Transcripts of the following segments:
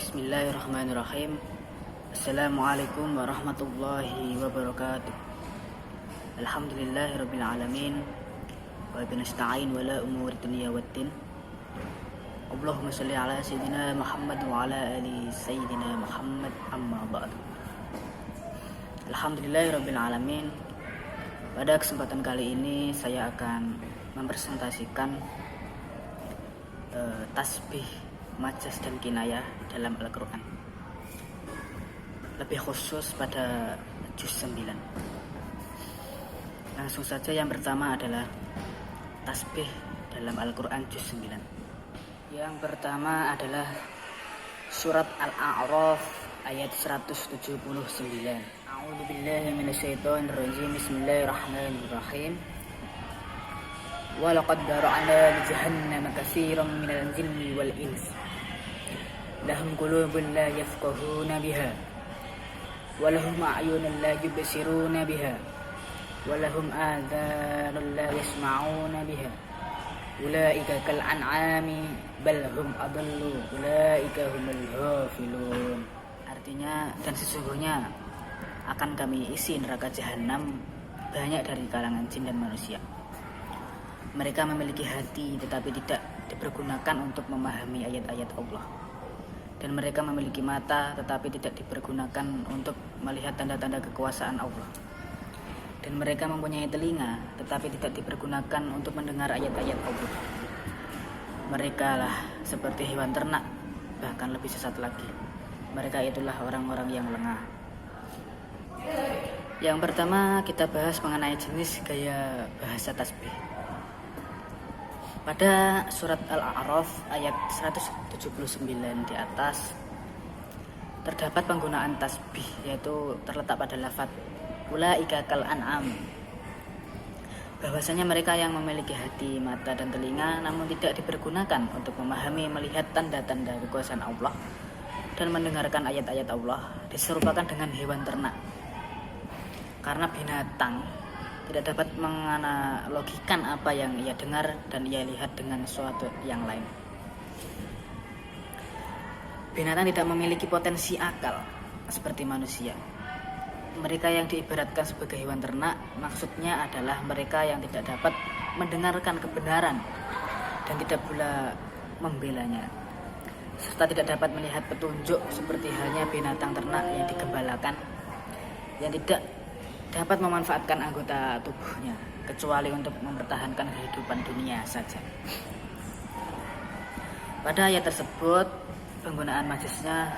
Bismillahirrahmanirrahim. Assalamualaikum warahmatullahi wabarakatuh. Alhamdulillahirabbil alamin. Wa binasta'in wala umuri dunya waddin. Allahumma shalli ala sayyidina Muhammad wa ala ali sayyidina Muhammad, amma ba'du. Alhamdulillahirabbil alamin. Pada kesempatan kali ini saya akan mempresentasikan tasbih, majas dan kinayah dalam Al-Quran, lebih khusus pada juz 9. Langsung saja, yang pertama adalah tasbih dalam Al-Quran juz 9. Yang pertama adalah surat Al-A'raf ayat 179. A'udzubillahi minasyaitonirrajim. Bismillahirrahmanirrahim. وَلَقَدْ ذَرَأْنَا لِجَهَنَّمَ كَثِيرًا مِنَ الْجِنِّ وَالْإِنسِ لَهُمْ قُلُوبٌ لَا يَفْقَهُونَ بِهَا وَلَهُمْ أَعْيُنٌ لَا يُبْصِرُونَ بِهَا وَلَهُمْ آذَانٌ لَا يَسْمَعُونَ بِهَا أُولَئِكَ كَالْأَنْعَامِ بَلْ هُمْ أَضَلُّ أُولَئِكَ هُمُ الْغَافِلُونَ. Artinya, dan sesungguhnya akan kami isi neraka jahanam banyak dari kalangan jin dan manusia. Mereka memiliki hati tetapi tidak dipergunakan untuk memahami ayat-ayat Allah. Dan mereka memiliki mata tetapi tidak dipergunakan untuk melihat tanda-tanda kekuasaan Allah. Dan mereka mempunyai telinga tetapi tidak dipergunakan untuk mendengar ayat-ayat Allah. Mereka lah seperti hewan ternak, bahkan lebih sesat lagi. Mereka itulah orang-orang yang lengah. Yang pertama, kita bahas mengenai jenis gaya bahasa tasbih. Pada surat Al-A'raf ayat 179 di atas terdapat penggunaan tasbih, yaitu terletak pada lafaz ulaika kal an'am, bahwasanya mereka yang memiliki hati, mata dan telinga namun tidak dipergunakan untuk memahami, melihat tanda-tanda kekuasaan Allah dan mendengarkan ayat-ayat Allah, diserupakan dengan hewan ternak. Karena binatang tidak dapat menganalogikan apa yang ia dengar dan ia lihat dengan suatu yang lain. Binatang tidak memiliki potensi akal seperti manusia. Mereka yang diibaratkan sebagai hewan ternak maksudnya adalah mereka yang tidak dapat mendengarkan kebenaran dan tidak pula membelanya, serta tidak dapat melihat petunjuk seperti halnya binatang ternak yang digembalakan, yang tidak dapat memanfaatkan anggota tubuhnya kecuali untuk mempertahankan kehidupan dunia saja. Pada ayat tersebut, penggunaan majasnya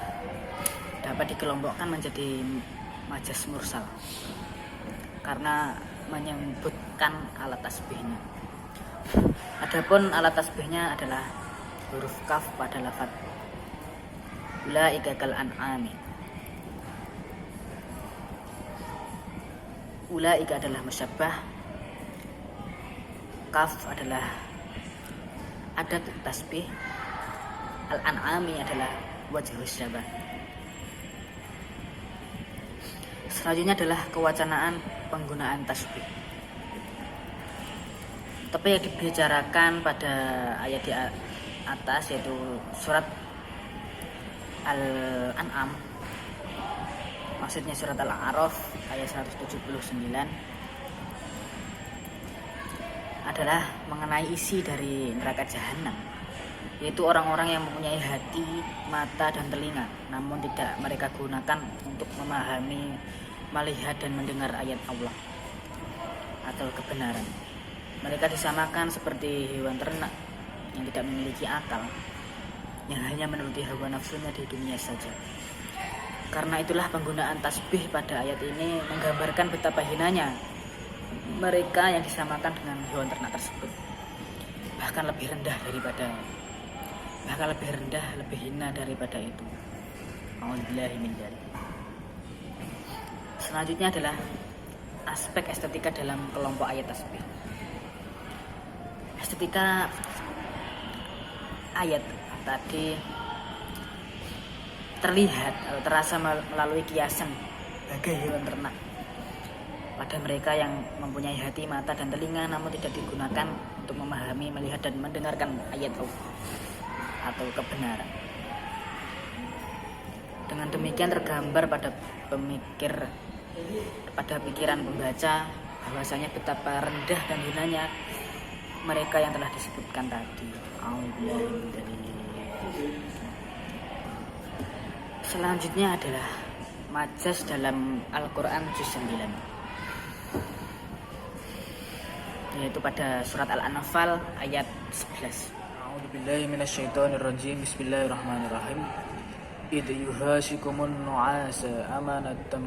dapat dikelompokkan menjadi majas mursal karena menyebutkan alat tasbihnya. Adapun alat tasbihnya adalah huruf kaf pada lafaz ulaika kal an'ami. Ulaika adalah musyabbah, kaf adalah adat tasbih, al-an'ami adalah wajhus syabah. Selanjutnya adalah kewacanaan penggunaan tasbih. Tapi yang dibicarakan pada ayat di atas, yaitu surat Al-An'am, maksudnya surat Al-A'raf ayat 179, adalah mengenai isi dari neraka jahanam, yaitu orang-orang yang mempunyai hati, mata dan telinga namun tidak mereka gunakan untuk memahami, melihat dan mendengar ayat Allah atau kebenaran. Mereka disamakan seperti hewan ternak yang tidak memiliki akal, yang hanya menuruti hawa nafsunya di dunia saja. Karena itulah penggunaan tasbih pada ayat ini menggambarkan betapa hinanya mereka yang disamakan dengan hewan ternak tersebut. Bahkan lebih hina daripada itu. A'udzubillahi min dzalik. Selanjutnya adalah aspek estetika dalam kelompok ayat tasbih. Estetika ayat tadi terlihat atau terasa melalui kiasan bagai hewan ternak pada mereka yang mempunyai hati, mata dan telinga namun tidak digunakan untuk memahami, melihat dan mendengarkan ayat Allah atau kebenaran. Dengan demikian tergambar pada pikiran pembaca bahwasanya betapa rendah dan hinanya mereka yang telah disebutkan tadi. Selanjutnya adalah majas dalam Al-Quran juz 9, yaitu pada surat Al-Anfal ayat 11. A'udzubillahi minasyaitonirrajim. Bismillahirrahmanirrahim. Idh yuhasikumun nu'asa amanatan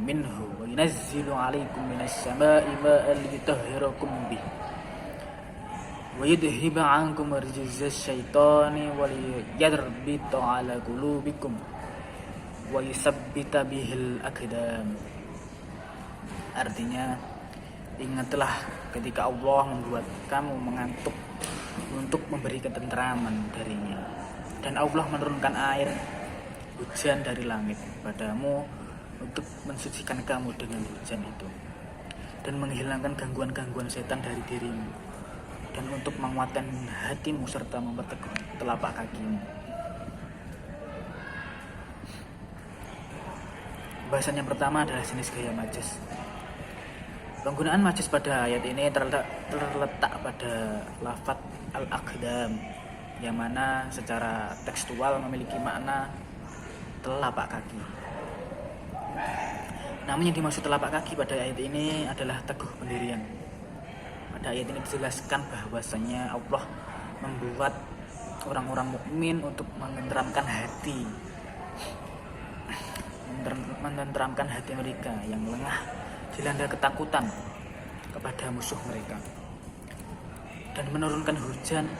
minhu wa yunazzilu 'alaikum minas sama'i ma'an liyutahhirakum bih wa yudhhiba 'ankum rijzas syaitani wa liyadrbita 'ala qulubikum wa yusabbita bihil aqdam. Artinya, ingatlah ketika Allah membuat kamu mengantuk untuk memberi ketenteraman darinya, dan Allah menurunkan air hujan dari langit padamu untuk mensucikan kamu dengan hujan itu, dan menghilangkan gangguan-gangguan setan dari dirimu, dan untuk menguatkan hatimu serta memperteguh telapak kakimu. Bahasan yang pertama adalah jenis gaya majas. Penggunaan majas pada ayat ini terletak pada lafadz al-aqdam, yang mana secara tekstual memiliki makna telapak kaki. Namun yang dimaksud telapak kaki pada ayat ini adalah teguh pendirian. Pada ayat ini dijelaskan bahwasanya Allah membuat orang-orang mukmin untuk menenteramkan hati mereka yang lengah dilanda ketakutan kepada musuh mereka, dan menurunkan hujan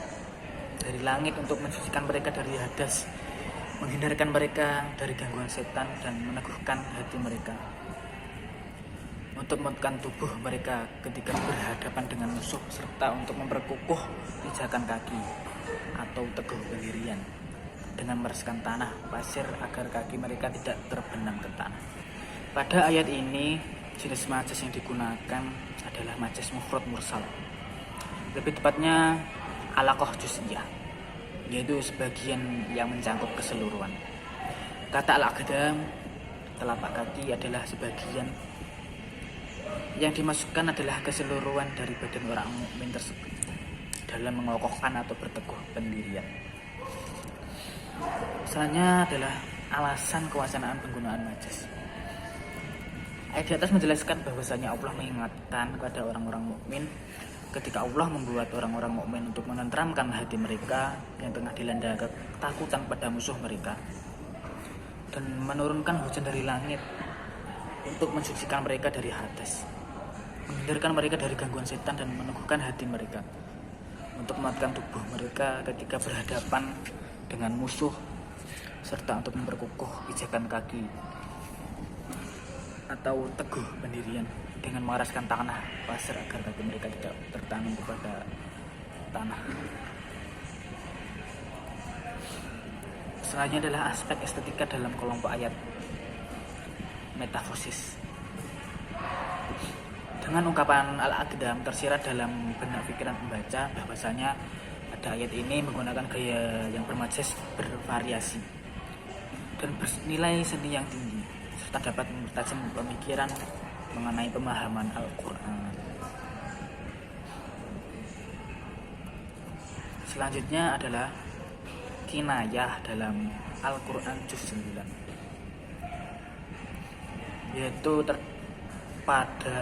dari langit untuk mensucikan mereka dari hadas, menghindarkan mereka dari gangguan setan, dan meneguhkan hati mereka untuk menguatkan tubuh mereka ketika berhadapan dengan musuh, serta untuk memperkukuh pijakan kaki atau teguh pendirian dengan mereskan tanah pasir agar kaki mereka tidak terbenam ke tanah. Pada ayat ini jenis majas yang digunakan adalah majas mufrad mursal, lebih tepatnya alaqah juz'iyah, yaitu sebagian yang mencangkup keseluruhan. Kata al-aqdam, telapak kaki, adalah sebagian yang dimasukkan adalah keseluruhan dari badan orang mukmin tersebut dalam mengokohkan atau berteguh pendirian. Selanjutnya adalah alasan kewasanahan penggunaan majas. Ayat di atas menjelaskan bahwasanya Allah mengingatkan kepada orang-orang mukmin ketika Allah membuat orang-orang mukmin untuk menenteramkan hati mereka yang tengah dilanda ketakutan pada musuh mereka, dan menurunkan hujan dari langit untuk mensucikan mereka dari hadas, menghindarkan mereka dari gangguan setan, dan meneguhkan hati mereka untuk menguatkan tubuh mereka ketika berhadapan dengan musuh, serta untuk memperkukuh pijakan kaki atau teguh pendirian dengan mengeraskan tanah pasir agar kaki mereka tidak tertanam kepada tanah. Selanjutnya adalah aspek estetika dalam kelompok ayat metafosis. Dengan ungkapan al-aqdam tersirat dalam benak pikiran pembaca bahwasanya pada ayat ini menggunakan gaya yang bermajas bervariasi dan bernilai seni yang tinggi, serta dapat mempertajam pemikiran mengenai pemahaman Al-Quran. Selanjutnya adalah kinayah dalam Al-Quran juz 9, yaitu pada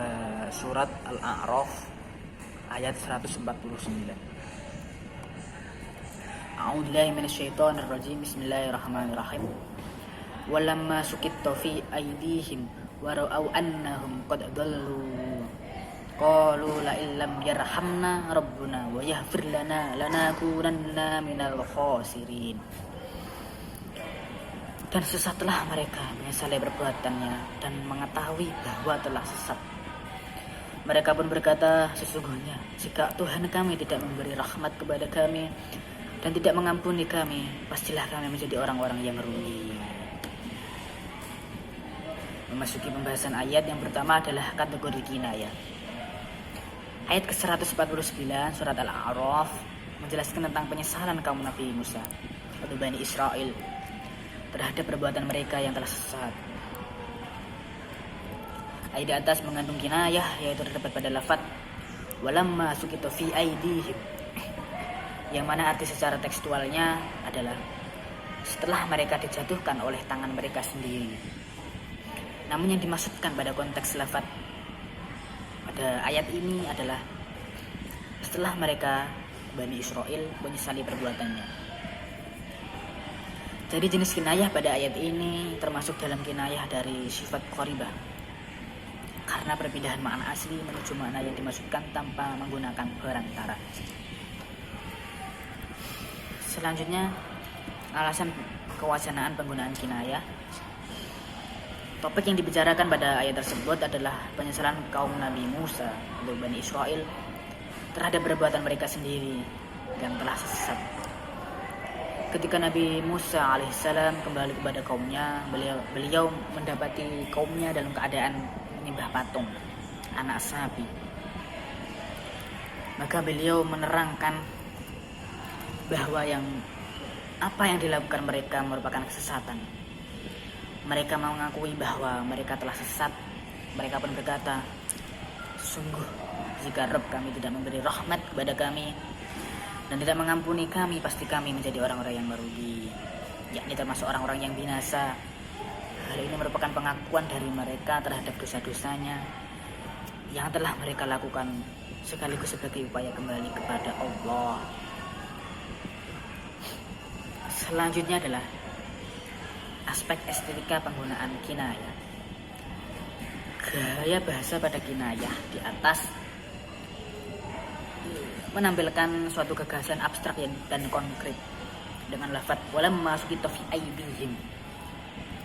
surat Al-A'raf ayat 149. A'udzubillahi minasyaitonirrajim. Bismillahirrahmanirrahim. Walamma suqitta fi aydihim wa ra'aw annahum qad dallu qalu la illam yarhamna rabbuna wa yaghfir lana lanakunanna minal khasirin. Dan sesatlah mereka menyesali perbuatannya dan mengetahui bahwa telah sesat. Mereka pun berkata, sesungguhnya jika Tuhan kami tidak memberi rahmat kepada kami dan tidak mengampuni kami, pastilah kami menjadi orang-orang yang rugi. Memasuki pembahasan ayat yang pertama adalah kategori kinayah. Ayat ke-149 surat Al-A'raf menjelaskan tentang penyesalan kaum Nabi Musa atau Bani Israel terhadap perbuatan mereka yang telah sesat. Ayat di atas mengandung kinayah, yaitu terdapat pada lafaz walamma suqitu fi aidihim, yang mana arti secara tekstualnya adalah setelah mereka dijatuhkan oleh tangan mereka sendiri. Namun yang dimaksudkan pada konteks lafaz pada ayat ini adalah setelah mereka Bani Israel menyesali perbuatannya. Jadi jenis kinayah pada ayat ini termasuk dalam kinayah dari sifat qaribah, karena perpindahan makna asli menuju makna yang dimaksudkan tanpa menggunakan perantara. Selanjutnya, alasan kewacanaan penggunaan kinayah. Topik yang dibicarakan pada ayat tersebut adalah penyesalan kaum Nabi Musa atau Bani Israel terhadap perbuatan mereka sendiri yang telah sesat. Ketika Nabi Musa alaihissalam kembali kepada kaumnya, beliau mendapati kaumnya dalam keadaan menyembah patung, anak sapi. Maka beliau menerangkan bahwa apa yang dilakukan mereka merupakan kesesatan. Mereka mengakui bahwa mereka telah sesat. Mereka pun berkata, sungguh jika Rabb kami tidak memberi rahmat kepada kami dan tidak mengampuni kami, pasti kami menjadi orang-orang yang merugi, yakni termasuk orang-orang yang binasa. Hal ini merupakan pengakuan dari mereka terhadap dosa-dosanya yang telah mereka lakukan, sekaligus sebagai upaya kembali kepada Allah. Selanjutnya adalah aspek estetika penggunaan kinayah. Gaya bahasa pada kinayah di atas menampilkan suatu gagasan abstrak dan konkret dengan lafaz walamma suqitu fi aydihim.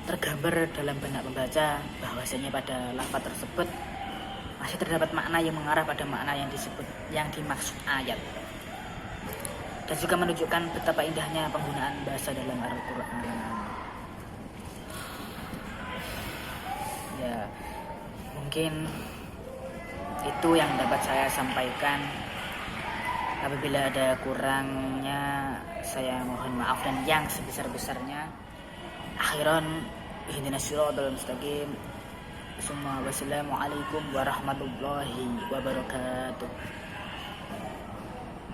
Tergambar dalam benak pembaca bahwasanya pada lafaz tersebut masih terdapat makna yang mengarah pada makna yang dimaksud ayat, dan juga menunjukkan betapa indahnya penggunaan bahasa dalam Al-Quran. Ya, mungkin itu yang dapat saya sampaikan. Apabila ada kurangnya, saya mohon maaf, dan yang sebesar-besarnya. Akhiran, ihdinas siratal mustaqim. Wassalamualaikum warahmatullahi wabarakatuh.